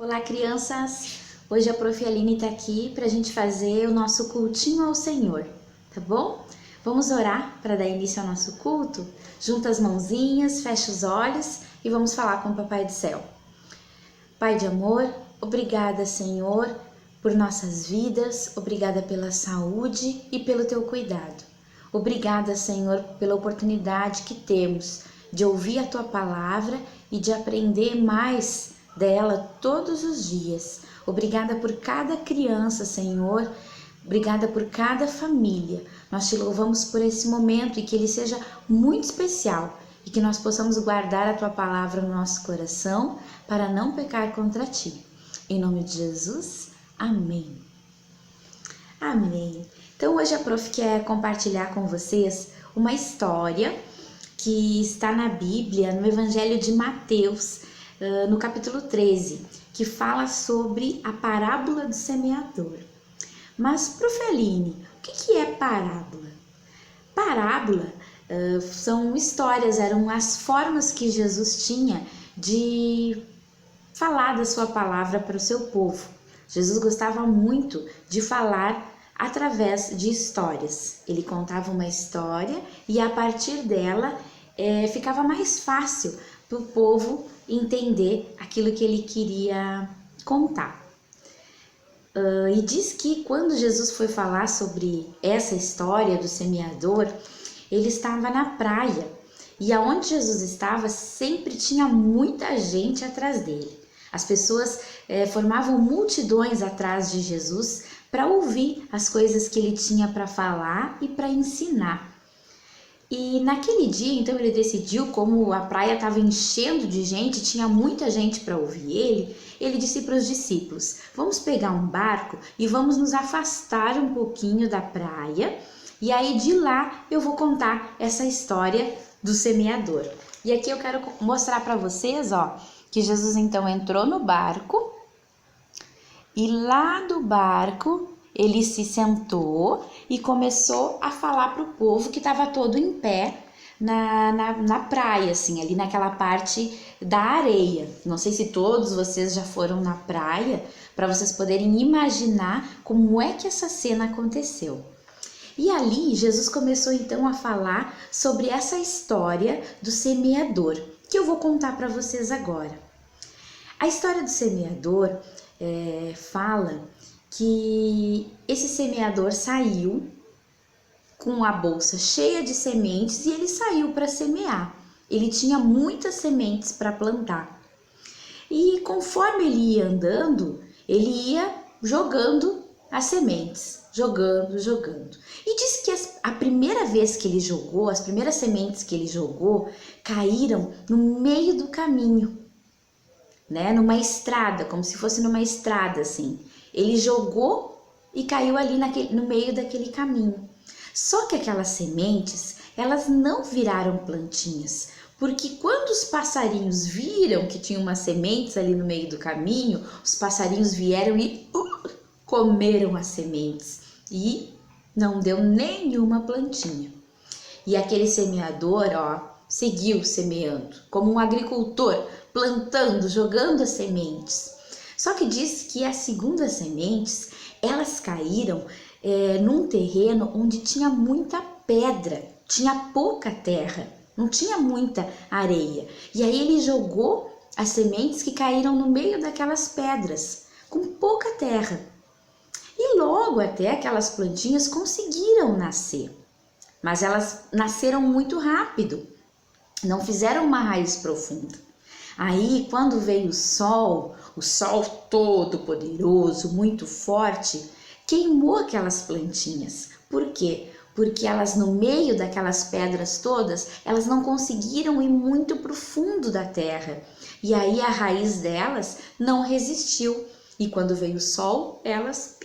Olá, crianças! Hoje a Prof. Aline está aqui para a gente fazer o nosso cultinho ao Senhor, tá bom? Vamos orar para dar início ao nosso culto? Junta as mãozinhas, fecha os olhos e vamos falar com o Papai do Céu. Pai de amor, obrigada, Senhor, por nossas vidas, obrigada pela saúde e pelo Teu cuidado. Obrigada, Senhor, pela oportunidade que temos de ouvir a Tua palavra e de aprender mais dela todos os dias. Obrigada por cada criança, Senhor. Obrigada por cada família. Nós te louvamos por esse momento e que ele seja muito especial e que nós possamos guardar a Tua palavra no nosso coração para não pecar contra Ti. Em nome de Jesus, amém. Amém. Então hoje a Prof quer compartilhar com vocês uma história que está na Bíblia, no Evangelho de Mateus, no capítulo 13, que fala sobre a parábola do semeador. Mas, Prof. Aline, o que é parábola? Parábola são histórias, eram as formas que Jesus tinha de falar da sua palavra para o seu povo. Jesus gostava muito de falar através de histórias. Ele contava uma história e a partir dela ficava mais fácil para o povo entender aquilo que ele queria contar. E diz que quando Jesus foi falar sobre essa história do semeador, ele estava na praia e aonde Jesus estava sempre tinha muita gente atrás dele. As pessoas formavam multidões atrás de Jesus para ouvir as coisas que ele tinha para falar e para ensinar. E naquele dia, então, ele decidiu, como a praia estava enchendo de gente, tinha muita gente para ouvir ele disse para os discípulos: vamos pegar um barco e vamos nos afastar um pouquinho da praia, e aí de lá eu vou contar essa história do semeador. E aqui eu quero mostrar para vocês, que Jesus então entrou no barco e lá do barco ele se sentou e começou a falar para o povo que estava todo em pé na praia, assim, ali naquela parte da areia. Não sei se todos vocês já foram na praia, para vocês poderem imaginar como é que essa cena aconteceu. E ali Jesus começou então a falar sobre essa história do semeador, que eu vou contar para vocês agora. A história do semeador fala que esse semeador saiu com a bolsa cheia de sementes e ele saiu para semear. Ele tinha muitas sementes para plantar. E conforme ele ia andando, ele ia jogando as sementes, jogando. E diz que a primeira vez que ele jogou, as primeiras sementes que ele jogou, caíram no meio do caminho, né? Numa estrada, como se fosse numa estrada assim. Ele jogou e caiu ali no meio daquele caminho. Só que aquelas sementes, elas não viraram plantinhas, porque quando os passarinhos viram que tinha umas sementes ali no meio do caminho, os passarinhos vieram e comeram as sementes e não deu nenhuma plantinha. E aquele semeador, seguiu semeando, como um agricultor, plantando, jogando as sementes. Só que diz que as segundas sementes, elas caíram num terreno onde tinha muita pedra, tinha pouca terra, não tinha muita areia. E aí ele jogou as sementes que caíram no meio daquelas pedras, com pouca terra. E logo até aquelas plantinhas conseguiram nascer, mas elas nasceram muito rápido, não fizeram uma raiz profunda. Aí, quando veio o sol todo poderoso, muito forte, queimou aquelas plantinhas. Por quê? Porque elas, no meio daquelas pedras todas, elas não conseguiram ir muito para o fundo da terra. E aí a raiz delas não resistiu. E quando veio o sol, elas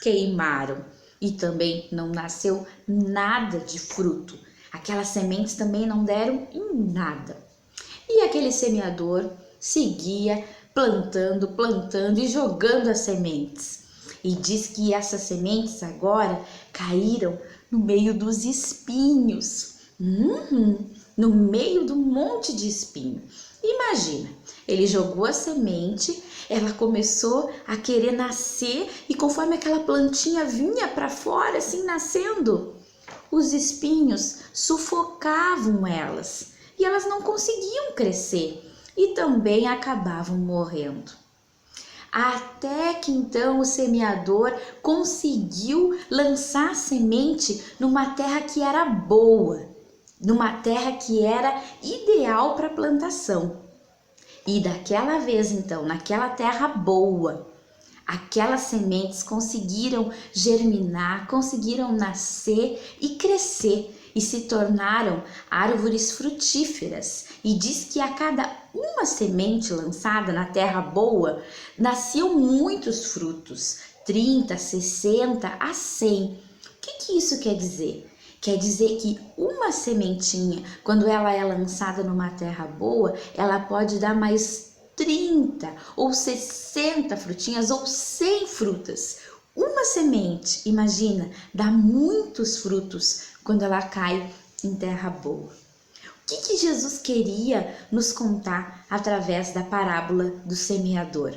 queimaram. E também não nasceu nada de fruto. Aquelas sementes também não deram em nada. E aquele semeador seguia plantando e jogando as sementes. E diz que essas sementes agora caíram no meio dos espinhos, no meio do monte de espinho. Imagina, ele jogou a semente, ela começou a querer nascer e conforme aquela plantinha vinha para fora, assim nascendo, os espinhos sufocavam elas e elas não conseguiam crescer e também acabavam morrendo. Até que então o semeador conseguiu lançar a semente numa terra que era boa, numa terra que era ideal para plantação. E daquela vez então, naquela terra boa, aquelas sementes conseguiram germinar, conseguiram nascer e crescer e se tornaram árvores frutíferas. E diz que a cada uma semente lançada na terra boa, nasciam muitos frutos, 30, 60 a 100. O que isso quer dizer? Quer dizer que uma sementinha, quando ela é lançada numa terra boa, ela pode dar mais 30 ou 60 frutinhas ou 100 frutas. Uma semente, imagina, dá muitos frutos quando ela cai em terra boa. O que Jesus queria nos contar através da parábola do semeador?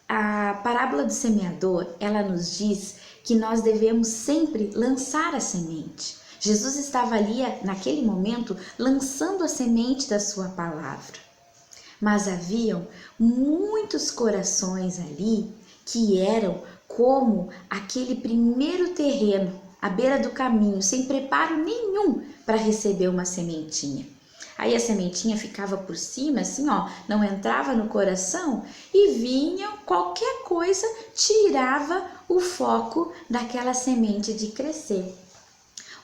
A parábola do semeador, ela nos diz que nós devemos sempre lançar a semente. Jesus estava ali, naquele momento, lançando a semente da sua palavra. Mas haviam muitos corações ali que eram como aquele primeiro terreno à beira do caminho, sem preparo nenhum para receber uma sementinha. Aí a sementinha ficava por cima, assim, ó, não entrava no coração e vinha qualquer coisa, tirava o foco daquela semente de crescer.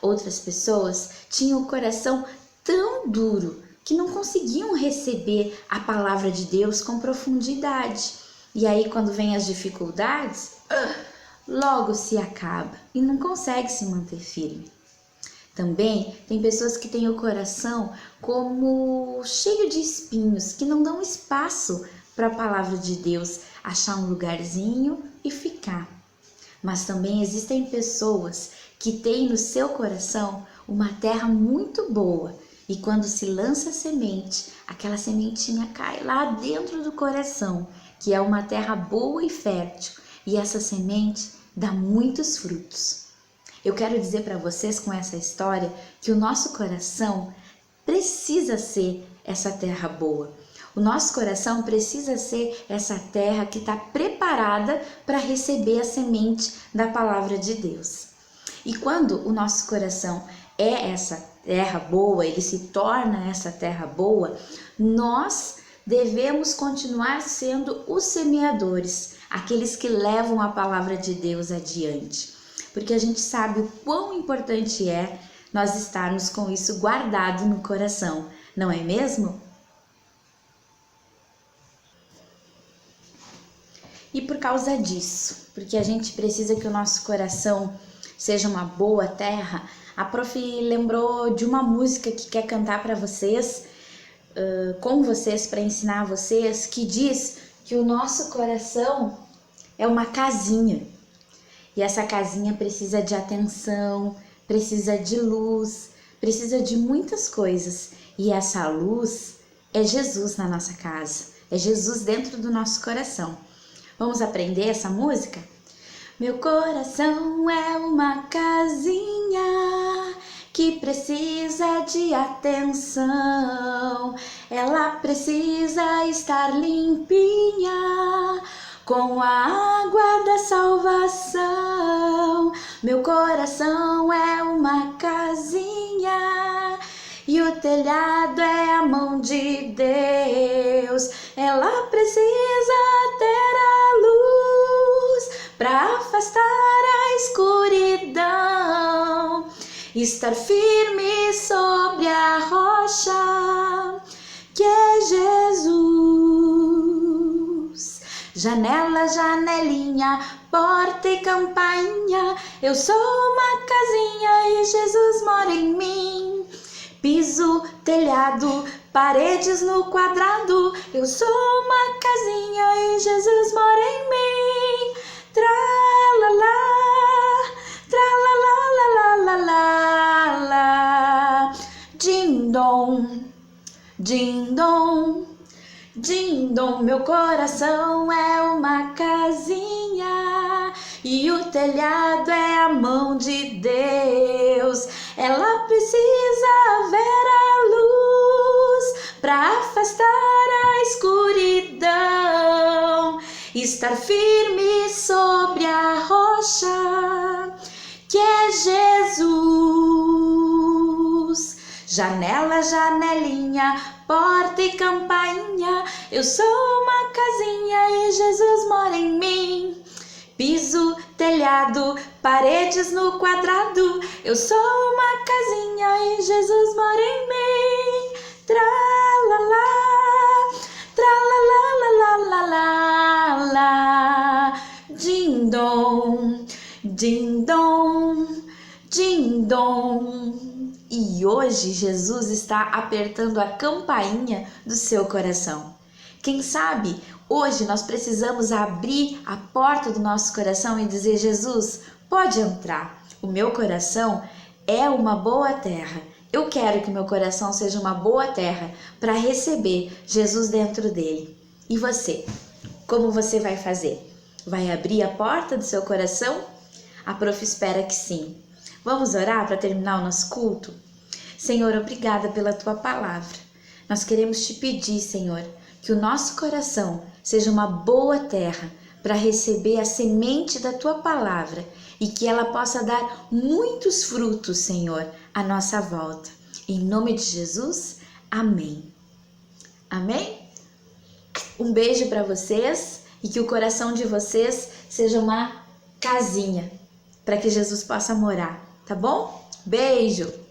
Outras pessoas tinham o coração tão duro que não conseguiam receber a palavra de Deus com profundidade. E aí, quando vem as dificuldades, logo se acaba e não consegue se manter firme. Também tem pessoas que têm o coração como cheio de espinhos, que não dão espaço para a palavra de Deus achar um lugarzinho e ficar. Mas também existem pessoas que têm no seu coração uma terra muito boa e quando se lança a semente, aquela sementinha cai lá dentro do coração, que é uma terra boa e fértil, e essa semente dá muitos frutos. Eu quero dizer para vocês com essa história que o nosso coração precisa ser essa terra boa. O nosso coração precisa ser essa terra que está preparada para receber a semente da palavra de Deus. E quando o nosso coração é essa terra boa, ele se torna essa terra boa, nós devemos continuar sendo os semeadores, aqueles que levam a palavra de Deus adiante. Porque a gente sabe o quão importante é nós estarmos com isso guardado no coração, não é mesmo? E por causa disso, porque a gente precisa que o nosso coração seja uma boa terra, a Prof lembrou de uma música que quer cantar para vocês, com vocês, para ensinar vocês, que diz que o nosso coração é uma casinha. E essa casinha precisa de atenção, precisa de luz, precisa de muitas coisas. E essa luz é Jesus na nossa casa, é Jesus dentro do nosso coração. Vamos aprender essa música? Meu coração é uma casinha que precisa de atenção. Ela precisa estar limpinha com a água da salvação. Meu coração é uma casinha e o telhado é a mão de Deus. Ela precisa ter a luz para afastar a escuridão, estar firme sobre a rocha que é Jesus. Janela, janelinha, porta e campainha, eu sou uma casinha e Jesus mora em mim. Piso, telhado, paredes no quadrado, eu sou uma casinha e Jesus mora em mim. Tra-la-la, tra-la-la-la-la-la-la, din-dom, Din-dom, din-dom, meu coração é uma casinha e o telhado é a mão de Deus. Ela precisa ver a luz para afastar a escuridão, estar firme sobre a rocha que é Jesus. Janela, janelinha, porta e campainha, eu sou uma casinha e Jesus mora em mim. Piso, telhado, paredes no quadrado, eu sou uma casinha e Jesus mora em mim. Tra-la-la, tra-la-la-la-la-la-la, din-dom, din-dom, din-dom. E hoje Jesus está apertando a campainha do seu coração. Quem sabe hoje nós precisamos abrir a porta do nosso coração e dizer: Jesus, pode entrar. O meu coração é uma boa terra. Eu quero que meu coração seja uma boa terra para receber Jesus dentro dele. E você? Como você vai fazer? Vai abrir a porta do seu coração? A prof espera que sim. Vamos orar para terminar o nosso culto? Senhor, obrigada pela tua palavra. Nós queremos te pedir, Senhor, que o nosso coração seja uma boa terra para receber a semente da tua palavra e que ela possa dar muitos frutos, Senhor, à nossa volta. Em nome de Jesus, amém. Amém? Um beijo para vocês e que o coração de vocês seja uma casinha para que Jesus possa morar, tá bom? Beijo!